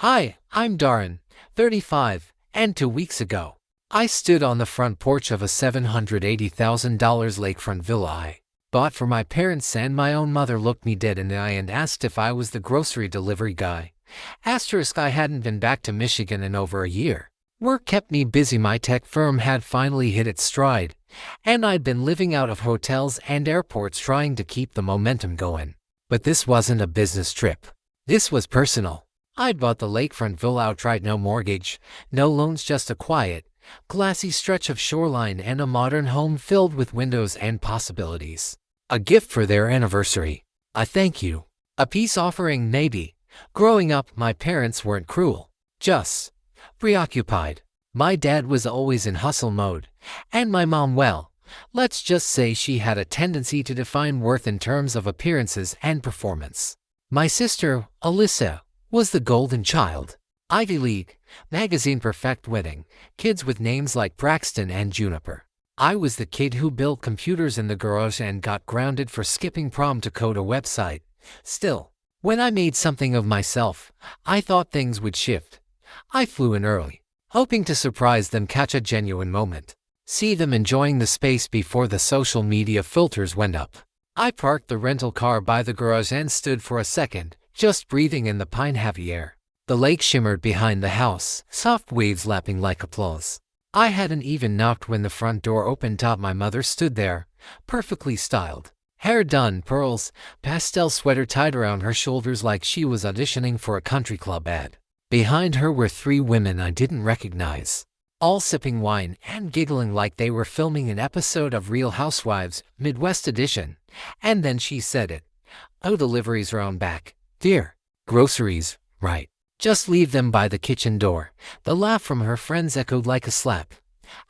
Hi, I'm Darren, 35, and 2 weeks ago, I stood on the front porch of a $780,000 lakefront villa I bought for my parents, and my own mother looked me dead in the eye and asked if I was the grocery delivery guy. Asterisk, I hadn't been back to Michigan in over a year. Work kept me busy. My tech firm had finally hit its stride, and I'd been living out of hotels and airports trying to keep the momentum going. But this wasn't a business trip. This was personal. I'd bought the lakefront villa outright, no mortgage, no loans, just a quiet, glassy stretch of shoreline and a modern home filled with windows and possibilities. A gift for their anniversary. A thank you. A peace offering, maybe. Growing up, my parents weren't cruel, just preoccupied. My dad was always in hustle mode, and my mom, well, let's just say she had a tendency to define worth in terms of appearances and performance. My sister, Alyssa, was the golden child. Ivy League, magazine perfect wedding, kids with names like Braxton and Juniper. I was the kid who built computers in the garage and got grounded for skipping prom to code a website. Still, when I made something of myself, I thought things would shift. I flew in early, hoping to surprise them, catch a genuine moment, see them enjoying the space before the social media filters went up. I parked the rental car by the garage and stood for a second, just breathing in the pine-heavy air. The lake shimmered behind the house, soft waves lapping like applause. I hadn't even knocked when the front door opened. My mother stood there, perfectly styled. Hair done, pearls, pastel sweater tied around her shoulders like she was auditioning for a country club ad. Behind her were three women I didn't recognize, all sipping wine and giggling like they were filming an episode of Real Housewives, Midwest Edition. And then she said it. "Oh, deliveries are on back, dear. Groceries, right. Just leave them by the kitchen door." The laugh from her friends echoed like a slap.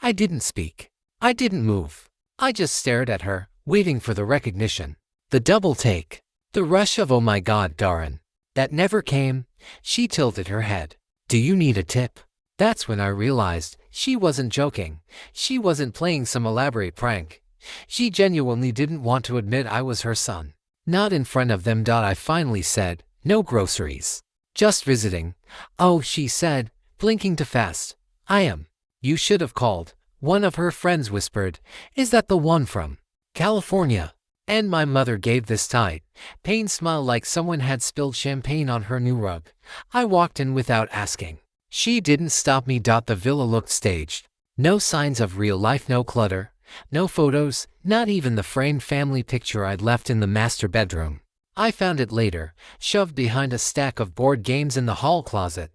I didn't speak. I didn't move. I just stared at her, waiting for the recognition. The double take. The rush of "oh my God, Darren." That never came. She tilted her head. "Do you need a tip?" That's when I realized she wasn't joking. She wasn't playing some elaborate prank. She genuinely didn't want to admit I was her son. Not in front of them. I finally said, "No groceries. Just visiting." "Oh," she said, blinking too fast. "I am." "You should have called," one of her friends whispered. "Is that the one from California?" And my mother gave this tight, pained smile like someone had spilled champagne on her new rug. I walked in without asking. She didn't stop me. The villa looked staged. No signs of real life, no clutter, no photos, not even the framed family picture I'd left in the master bedroom. I found it later, shoved behind a stack of board games in the hall closet.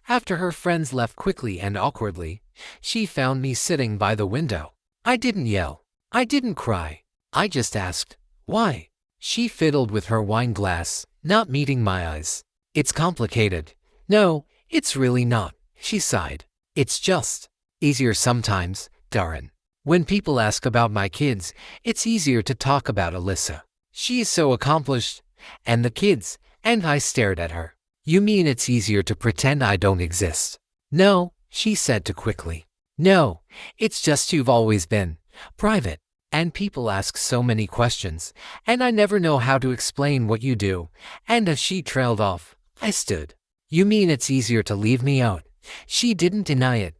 After her friends left quickly and awkwardly, she found me sitting by the window. I didn't yell. I didn't cry. I just asked, "Why?" She fiddled with her wine glass, not meeting my eyes. "It's complicated." "No, it's really not," she sighed. "It's just easier sometimes, Darren. When people ask about my kids, it's easier to talk about Alyssa. She is so accomplished. And the kids." And I stared at her. "You mean it's easier to pretend I don't exist?" "No," she said too quickly. "No, it's just you've always been private. And people ask so many questions, and I never know how to explain what you do." And as she trailed off, I stood. "You mean it's easier to leave me out?" She didn't deny it.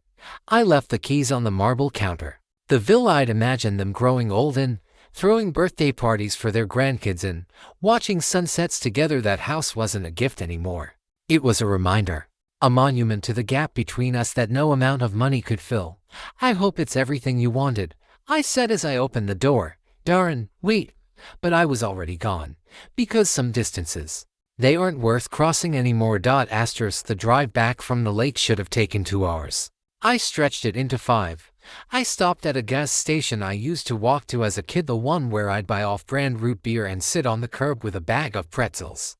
I left the keys on the marble counter. The villa I'd imagined them growing old in, throwing birthday parties for their grandkids in, watching sunsets together. That house wasn't a gift anymore. It was a reminder. A monument to the gap between us that no amount of money could fill. "I hope it's everything you wanted," I said as I opened the door. "Darren, wait." But I was already gone. Because some distances, they aren't worth crossing anymore. Asterisk, the drive back from the lake should have taken 2 hours. I stretched it into 5. I stopped at a gas station I used to walk to as a kid, the one where I'd buy off-brand root beer and sit on the curb with a bag of pretzels,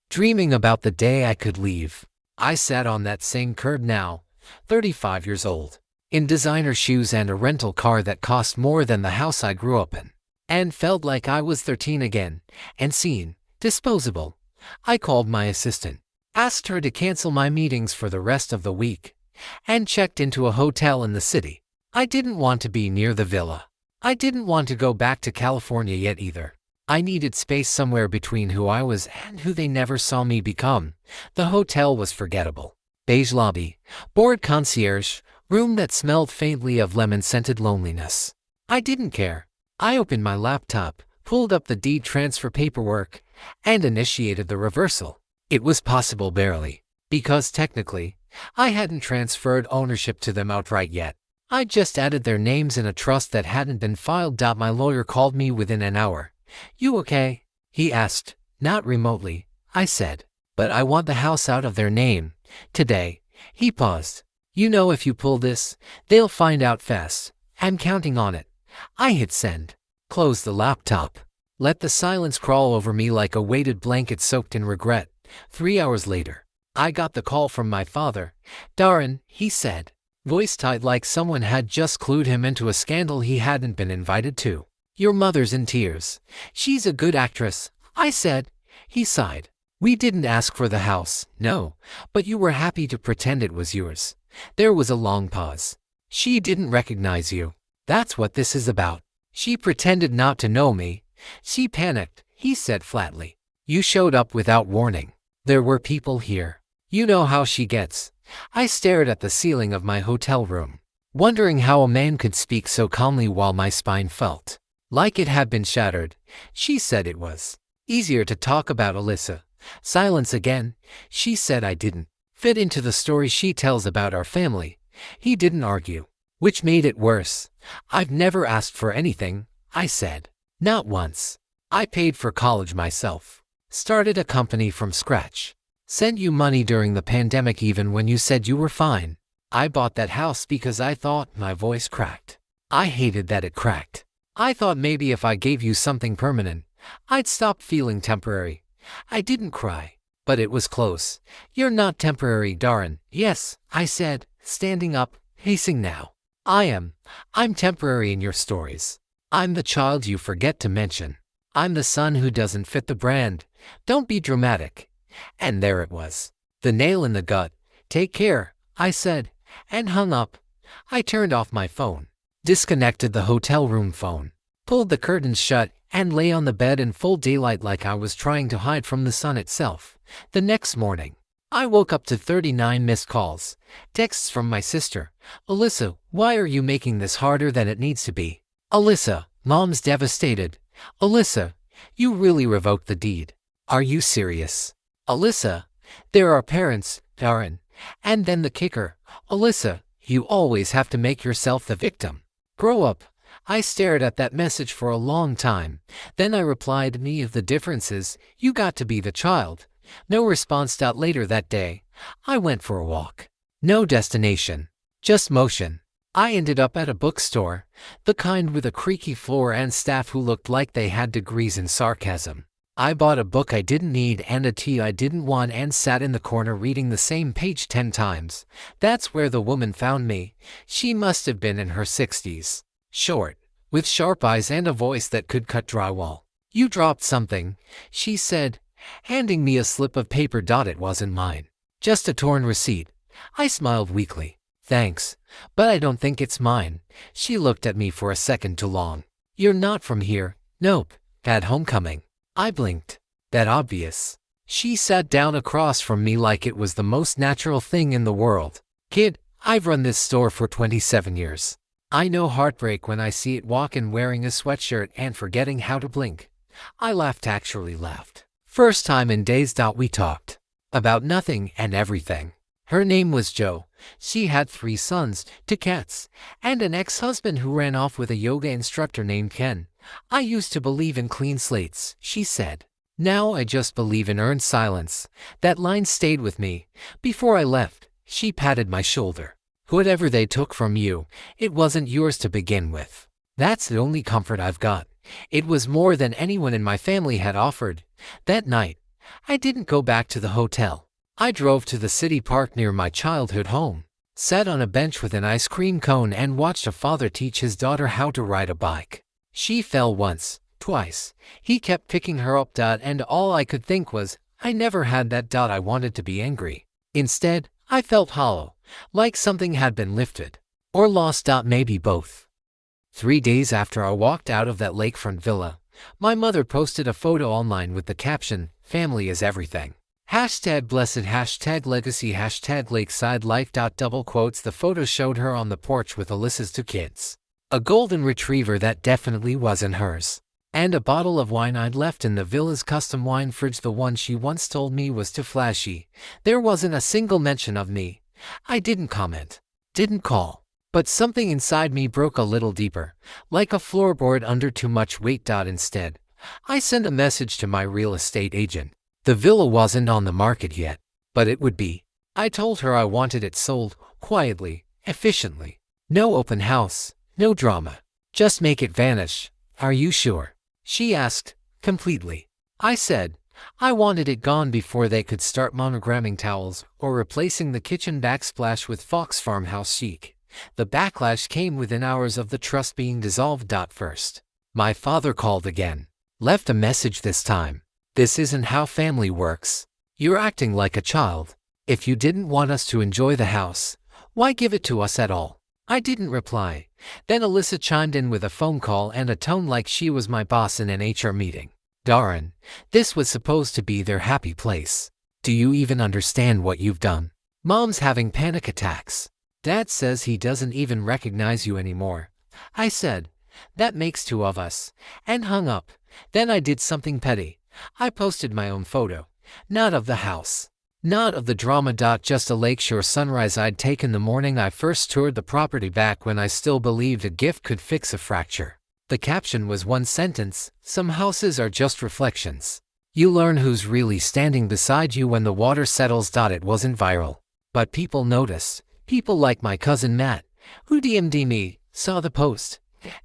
dreaming about the day I could leave. I sat on that same curb now, 35 years old, in designer shoes and a rental car that cost more than the house I grew up in, and felt like I was 13 again, and seen, disposable. I called my assistant, asked her to cancel my meetings for the rest of the week, and checked into a hotel in the city. I didn't want to be near the villa. I didn't want to go back to California yet either. I needed space somewhere between who I was and who they never saw me become. The hotel was forgettable. Beige lobby, bored concierge, room that smelled faintly of lemon-scented loneliness. I didn't care. I opened my laptop, pulled up the deed transfer paperwork, and initiated the reversal. It was possible barely, because technically, I hadn't transferred ownership to them outright yet. I just added their names in a trust that hadn't been filed. My lawyer called me within an hour. "You okay?" he asked. "Not remotely," I said. "But I want the house out of their name. Today." He paused. "You know, if you pull this, they'll find out fast. I'm counting on it." I hit send. Closed the laptop. Let the silence crawl over me like a weighted blanket soaked in regret. 3 hours later, I got the call from my father. "Darren," he said, voice tight like someone had just clued him into a scandal he hadn't been invited to. "Your mother's in tears. She's a good actress," I said. He sighed. "We didn't ask for the house, no, but you were happy to pretend it was yours." There was a long pause. "She didn't recognize you. That's what this is about. She pretended not to know me. She panicked," he said flatly. "You showed up without warning. There were people here. You know how she gets." I stared at the ceiling of my hotel room, wondering how a man could speak so calmly while my spine felt like it had been shattered. "She said it was easier to talk about Alyssa." Silence again. "She said I didn't fit into the story she tells about our family." He didn't argue, which made it worse. "I've never asked for anything," I said. "Not once. I paid for college myself. Started a company from scratch. Sent you money during the pandemic even when you said you were fine. I bought that house because I thought." My voice cracked. I hated that it cracked. "I thought maybe if I gave you something permanent, I'd stop feeling temporary." I didn't cry, but it was close. "You're not temporary, Darren." "Yes," I said, standing up, pacing now. "I am. I'm temporary in your stories. I'm the child you forget to mention. I'm the son who doesn't fit the brand. Don't be dramatic." And there it was. The nail in the gut. "Take care," I said, and hung up. I turned off my phone, disconnected the hotel room phone, pulled the curtains shut, and lay on the bed in full daylight like I was trying to hide from the sun itself. The next morning, I woke up to 39 missed calls, texts from my sister. "Alyssa, why are you making this harder than it needs to be?" "Alyssa, Mom's devastated." "Alyssa, you really revoked the deed. Are you serious?" "Alyssa, there are parents, Darren." And then the kicker. "Alyssa, you always have to make yourself the victim. Grow up." I stared at that message for a long time. Then I replied, "Me of the differences, you got to be the child." No response. Later that day, I went for a walk. No destination, just motion. I ended up at a bookstore, the kind with a creaky floor and staff who looked like they had degrees in sarcasm. I bought a book I didn't need and a tea I didn't want and sat in the corner reading the same page 10 times. That's where the woman found me. She must have been in her 60s. Short, with sharp eyes and a voice that could cut drywall. "You dropped something," she said, handing me a slip of paper. It wasn't mine. Just a torn receipt. I smiled weakly. "Thanks, but I don't think it's mine." She looked at me for a second too long. "You're not from here." "Nope. At homecoming." I blinked. "That obvious." She sat down across from me like it was the most natural thing in the world. "Kid, I've run this store for 27 years. I know heartbreak when I see it walk in wearing a sweatshirt and forgetting how to blink." I laughed, actually laughed. First time in days. We talked about nothing and everything. Her name was Jo. She had 3 sons, 2 cats, and an ex-husband who ran off with a yoga instructor named Ken. "I used to believe in clean slates," she said. "Now I just believe in earned silence." That line stayed with me. Before I left, she patted my shoulder. "Whatever they took from you, it wasn't yours to begin with. That's the only comfort I've got." It was more than anyone in my family had offered. That night, I didn't go back to the hotel. I drove to the city park near my childhood home, sat on a bench with an ice cream cone and watched a father teach his daughter how to ride a bike. She fell once, twice. He kept picking her up. And all I could think was, I never had that. I wanted to be angry. Instead, I felt hollow, like something had been lifted. Or lost. Maybe both. 3 days after I walked out of that lakefront villa, My mother posted a photo online with the caption, "Family is everything." Hashtag blessed, hashtag legacy, hashtag lakeside life. Double quotes. The photo showed her on the porch with Alyssa's two kids. A golden retriever that definitely wasn't hers. And a bottle of wine I'd left in the villa's custom wine fridge, the one she once told me was too flashy. There wasn't a single mention of me. I didn't comment. Didn't call. But something inside me broke a little deeper, like a floorboard under too much weight. Instead, I sent a message to my real estate agent. The villa wasn't on the market yet, but it would be. I told her I wanted it sold, quietly, efficiently. No open house, no drama. Just make it vanish. Are you sure? She asked, completely. I said, I wanted it gone before they could start monogramming towels or replacing the kitchen backsplash with Fox Farmhouse chic. The backlash came within hours of the trust being dissolved. First, my father called again. Left a message this time. This isn't how family works. You're acting like a child. If you didn't want us to enjoy the house, why give it to us at all? I didn't reply. Then Alyssa chimed in with a phone call and a tone like she was my boss in an HR meeting. Darren, this was supposed to be their happy place. Do you even understand what you've done? Mom's having panic attacks. Dad says he doesn't even recognize you anymore. I said, that makes two of us, and hung up. Then I did something petty. I posted my own photo. Not of the house. Not of the drama. Just a lakeshore sunrise I'd taken the morning I first toured the property back when I still believed a gift could fix a fracture. The caption was one sentence: some houses are just reflections. You learn who's really standing beside you when the water settles. It wasn't viral. But people noticed. People like my cousin Matt, who DM'd me, saw the post.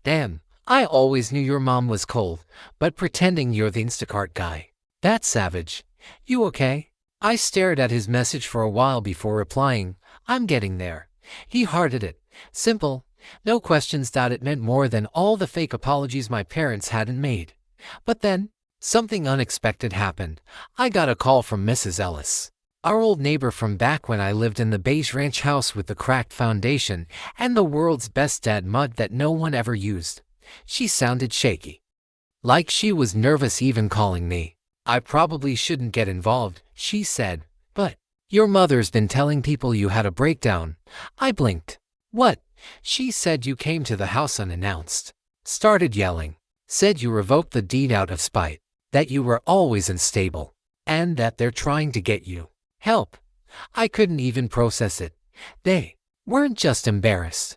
Damn, I always knew your mom was cold, but pretending you're the Instacart guy. That's savage. You okay? I stared at his message for a while before replying, I'm getting there. He hearted it. Simple. No questions. It meant more than all the fake apologies my parents hadn't made. But then, something unexpected happened. I got a call from Mrs. Ellis, our old neighbor from back when I lived in the beige ranch house with the cracked foundation and the world's best dad mud that no one ever used. She sounded shaky. Like she was nervous even calling me. I probably shouldn't get involved, she said, but your mother's been telling people you had a breakdown. I blinked. What? She said you came to the house unannounced. Started yelling. Said you revoked the deed out of spite. That you were always unstable. And that they're trying to get you. Help. I couldn't even process it. They weren't just embarrassed.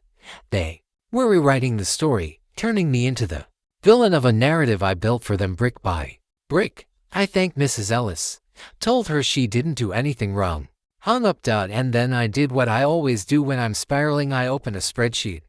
They were rewriting the story, turning me into the villain of a narrative I built for them brick by brick. I thanked Mrs. Ellis, told her she didn't do anything wrong, hung up. And then I did what I always do when I'm spiraling. I opened a spreadsheet.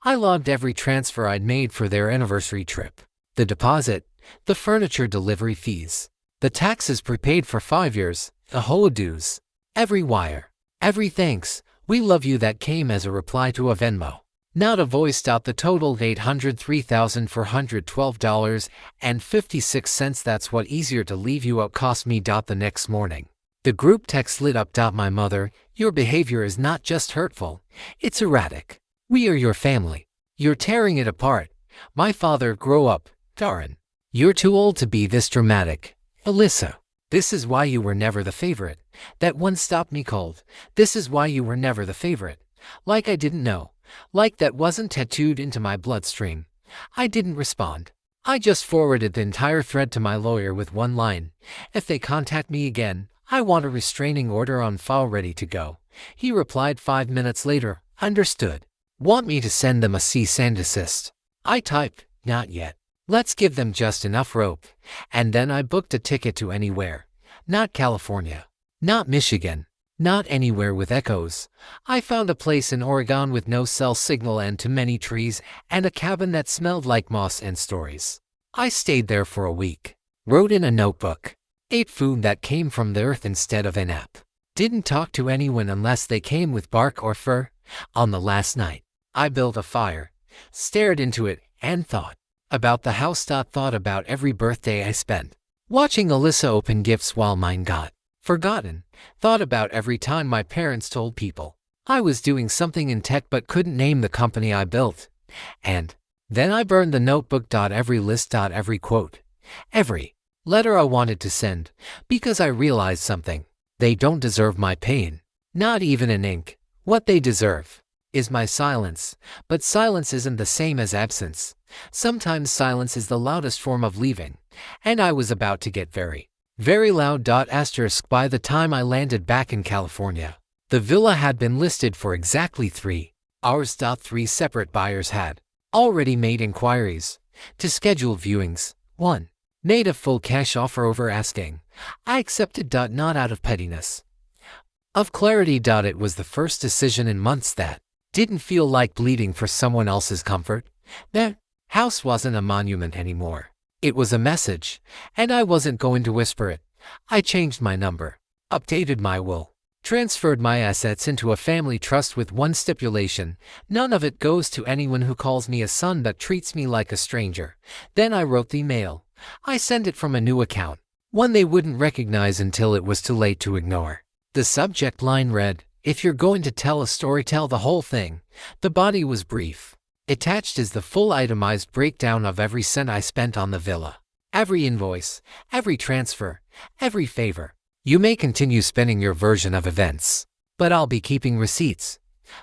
I logged every transfer I'd made for their anniversary trip. The deposit, the furniture delivery fees, the taxes prepaid for 5 years, the whole dues, every wire, every thanks, we love you that came as a reply to a Venmo. Not a voice. The total $803,412.56. That's what easier to leave you out cost me. The next morning, the group text lit up. My mother, your behavior is not just hurtful, it's erratic. We are your family. You're tearing it apart. My father, grow up, Darren. You're too old to be this dramatic. Alyssa, this is why you were never the favorite. That one stopped me cold. This is why you were never the favorite. Like I didn't know. Like that wasn't tattooed into my bloodstream. I didn't respond. I just forwarded the entire thread to my lawyer with one line. If they contact me again, I want a restraining order on file ready to go. He replied 5 minutes later, understood. Want me to send them a cease and desist? I typed, not yet. Let's give them just enough rope. And then I booked a ticket to anywhere. Not California. Not Michigan. Not anywhere with echoes. I found a place in Oregon with no cell signal and too many trees, and a cabin that smelled like moss and stories. I stayed there for a week. Wrote in a notebook. Ate food that came from the earth instead of an app. Didn't talk to anyone unless they came with bark or fur. On the last night, I built a fire, stared into it, and thought about the house. Thought about every birthday I spent watching Alyssa open gifts while mine got forgotten. Thought about every time my parents told people I was doing something in tech but couldn't name the company I built. And Then I burned the notebook. Every list. Every quote. Every letter I wanted to send. Because I realized something. They don't deserve my pain. Not even in ink. What they deserve is my silence. But silence isn't the same as absence. Sometimes silence is the loudest form of leaving. And I was about to get very, very loud. Asterisk by the time I landed back in California. The villa had been listed for exactly 3 hours. 3 separate buyers had already made inquiries to schedule viewings. 1 made a full cash offer over asking. I accepted. Not out of pettiness. Of clarity. It was the first decision in months that didn't feel like bleeding for someone else's comfort. That house wasn't a monument anymore. It was a message, and I wasn't going to whisper it. I changed my number, updated my will, transferred my assets into a family trust with one stipulation: none of it goes to anyone who calls me a son but treats me like a stranger. Then I wrote the mail. I sent it from a new account, one they wouldn't recognize until it was too late to ignore. The subject line read, "If you're going to tell a story, tell the whole thing." The body was brief. Attached is the full itemized breakdown of every cent I spent on the villa. Every invoice, every transfer, every favor. You may continue spending your version of events, but I'll be keeping receipts.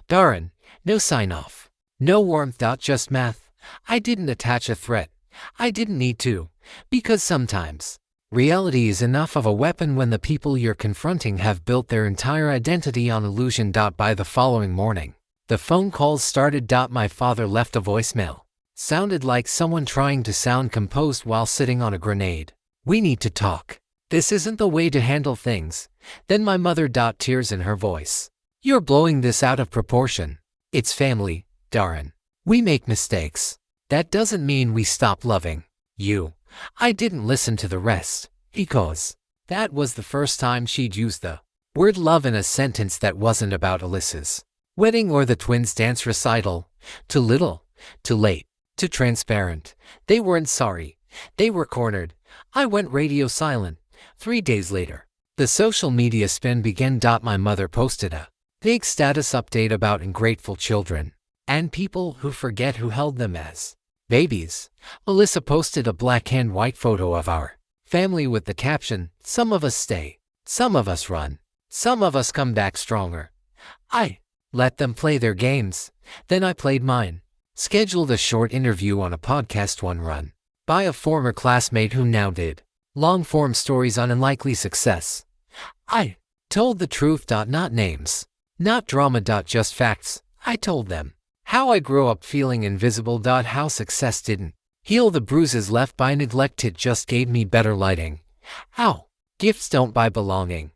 Darren, no sign-off. No warmth. Just math. I didn't attach a threat. I didn't need to, because sometimes reality is enough of a weapon when the people you're confronting have built their entire identity on illusion. By the following morning, the phone calls started. My father left a voicemail. Sounded like someone trying to sound composed while sitting on a grenade. "We need to talk. This isn't the way to handle things." Then my mother. Tears in her voice. "You're blowing this out of proportion. It's family, Darren. We make mistakes. That doesn't mean we stop loving you." I didn't listen to the rest, because that was the first time she'd used the word love in a sentence that wasn't about Alyssa's wedding or the twins' dance recital. Too little, too late, too transparent. They weren't sorry. They were cornered. I went radio silent. 3 days later, the social media spin began. My mother posted a vague status update about ungrateful children and people who forget who held them as babies. Alyssa posted a black and white photo of our family with the caption, "Some of us stay, some of us run, some of us come back stronger." I let them play their games. Then I played mine. Scheduled a short interview on a podcast one run by a former classmate who now did long-form stories on unlikely success. I told the truth. Not names, not drama. Just facts. I told them how I grew up feeling invisible. How success didn't heal the bruises left by neglect. It just gave me better lighting. How gifts don't buy belonging.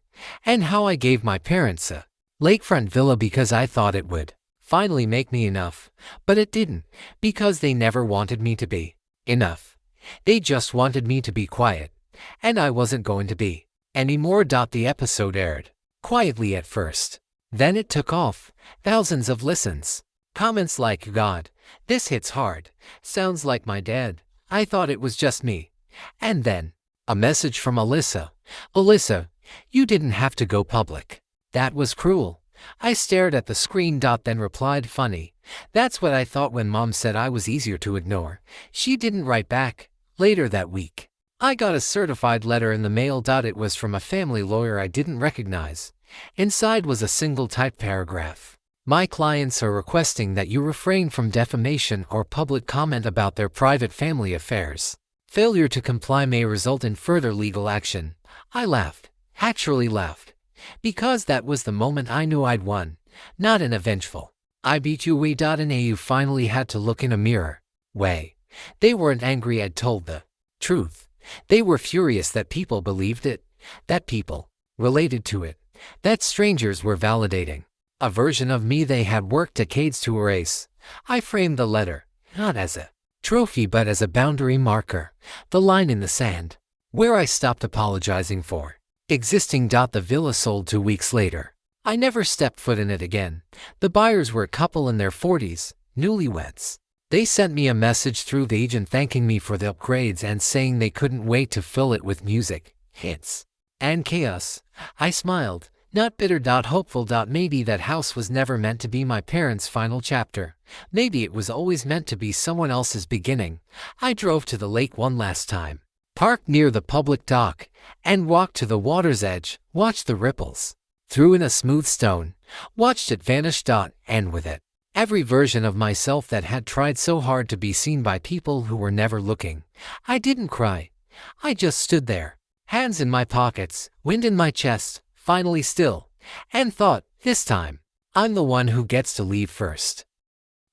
And how I gave my parents a lakefront villa because I thought it would finally make me enough. But it didn't, because they never wanted me to be enough. They just wanted me to be quiet. And I wasn't going to be anymore. The episode aired quietly at first. Then it took off. Thousands of listens. Comments like, "God, this hits hard. Sounds like my dad. I thought it was just me." And then a message from Alyssa. "Alyssa, you didn't have to go public. That was cruel." I stared at the screen. Then replied, "Funny. That's what I thought when Mom said I was easier to ignore." She didn't write back. Later that week, I got a certified letter in the mail. It was from a family lawyer I didn't recognize. Inside was a single typed paragraph. "My clients are requesting that you refrain from defamation or public comment about their private family affairs. Failure to comply may result in further legal action." I laughed, actually laughed, because that was the moment I knew I'd won, not in a vengeful "I beat you" way. And you finally had to look in a mirror way. They weren't angry I'd told the truth. They were furious that people believed it, that people related to it, that strangers were validating a version of me they had worked decades to erase. I framed the letter, not as a trophy but as a boundary marker, the line in the sand, where I stopped apologizing for existing. The villa sold 2 weeks later. I never stepped foot in it again. The buyers were a couple in their 40s, newlyweds. They sent me a message through the agent thanking me for the upgrades and saying they couldn't wait to fill it with music, hits, and chaos. I smiled. Not bitter. Hopeful. Maybe that house was never meant to be my parents' final chapter. Maybe it was always meant to be someone else's beginning. I drove to the lake one last time, parked near the public dock, and walked to the water's edge, watched the ripples, threw in a smooth stone, watched it vanish. And with it, every version of myself that had tried so hard to be seen by people who were never looking. I didn't cry. I just stood there, hands in my pockets, wind in my chest, finally still, and thought, this time, I'm the one who gets to leave first.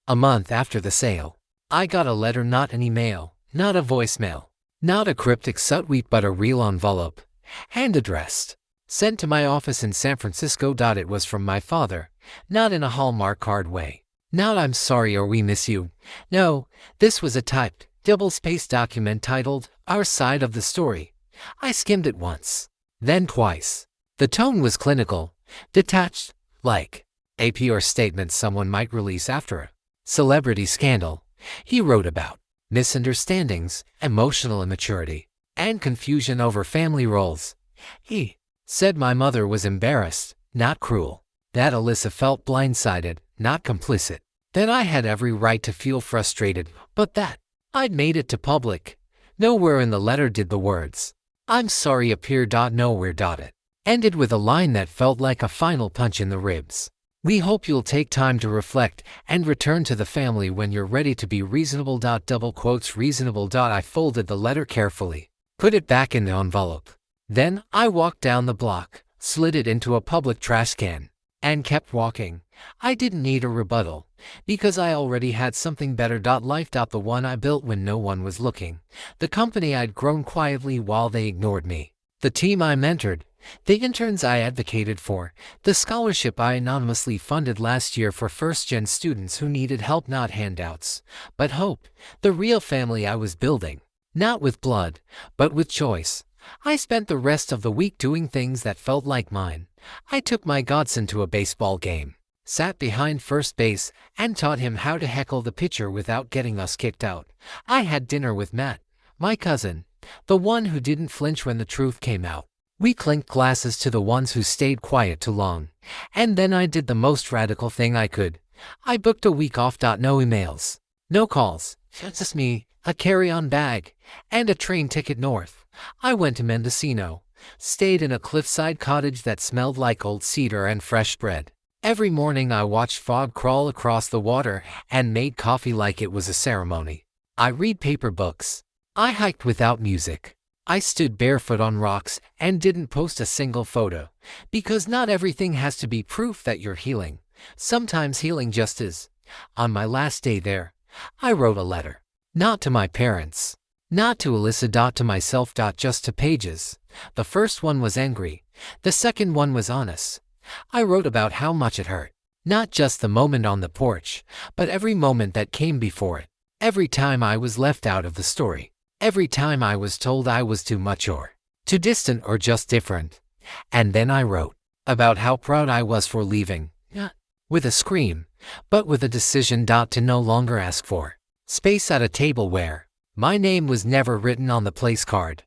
A month after the sale, I got a letter, not an email, not a voicemail, not a cryptic subtweet, but a real envelope, hand addressed, sent to my office in San Francisco. It was from my father, not in a Hallmark card way, not "I'm sorry" or "we miss you." No, this was a typed, double-spaced document titled, "Our Side of the Story." I skimmed it once, then twice. The tone was clinical, detached, like a PR statement someone might release after a celebrity scandal. He wrote about misunderstandings, emotional immaturity, and confusion over family roles. He said my mother was embarrassed, not cruel. That Alyssa felt blindsided, not complicit. That I had every right to feel frustrated, but that I'd made it to public. Nowhere in the letter did the words, "I'm sorry" appear. Nowhere. It ended with a line that felt like a final punch in the ribs. "We hope you'll take time to reflect and return to the family when you're ready to be reasonable." Double quotes, reasonable. I folded the letter carefully, put it back in the envelope. Then I walked down the block, slid it into a public trash can, and kept walking. I didn't need a rebuttal, because I already had something better. Life. The one I built when no one was looking. The company I'd grown quietly while they ignored me. The team I mentored. The interns I advocated for. The scholarship I anonymously funded last year for first-gen students who needed help, not handouts, but hope. The real family I was building. Not with blood, but with choice. I spent the rest of the week doing things that felt like mine. I took my godson to a baseball game, sat behind first base, and taught him how to heckle the pitcher without getting us kicked out. I had dinner with Matt, my cousin, the one who didn't flinch when the truth came out. We clinked glasses to the ones who stayed quiet too long. And then I did the most radical thing I could. I booked a week off. No emails, no calls, just me, a carry-on bag, and a train ticket north. I went to Mendocino, stayed in a cliffside cottage that smelled like old cedar and fresh bread. Every morning I watched fog crawl across the water and made coffee like it was a ceremony. I read paper books. I hiked without music. I stood barefoot on rocks and didn't post a single photo, because not everything has to be proof that you're healing. Sometimes healing just is. On my last day there, I wrote a letter. Not to my parents. Not to Alyssa. To myself. Just 2 pages. The first one was angry. The second one was honest. I wrote about how much it hurt. Not just the moment on the porch, but every moment that came before it. Every time I was left out of the story. Every time I was told I was too much or too distant or just different. And then I wrote about how proud I was for leaving, not with a scream, but with a decision. To no longer ask for space at a table where my name was never written on the place card.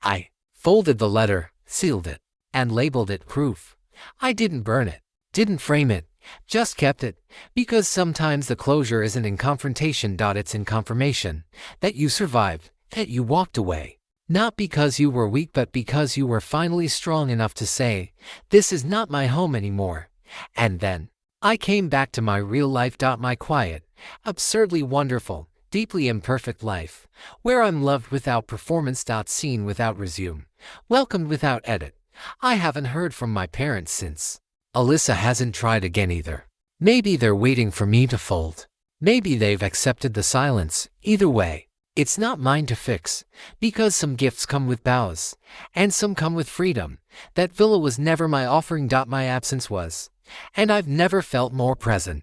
I folded the letter, sealed it, and labeled it proof. I didn't burn it, didn't frame it, just kept it, because sometimes the closure isn't in confrontation. It's in confirmation that you survived, that you walked away. Not because you were weak, but because you were finally strong enough to say, "This is not my home anymore." And then I came back to my real life. My quiet, absurdly wonderful, deeply imperfect life, where I'm loved without performance. Seen without resume, welcomed without edit. I haven't heard from my parents since. Alyssa hasn't tried again either. Maybe they're waiting for me to fold. Maybe they've accepted the silence. Either way, it's not mine to fix, because some gifts come with bows, and some come with freedom. That villa was never my offering. My absence was, and I've never felt more present.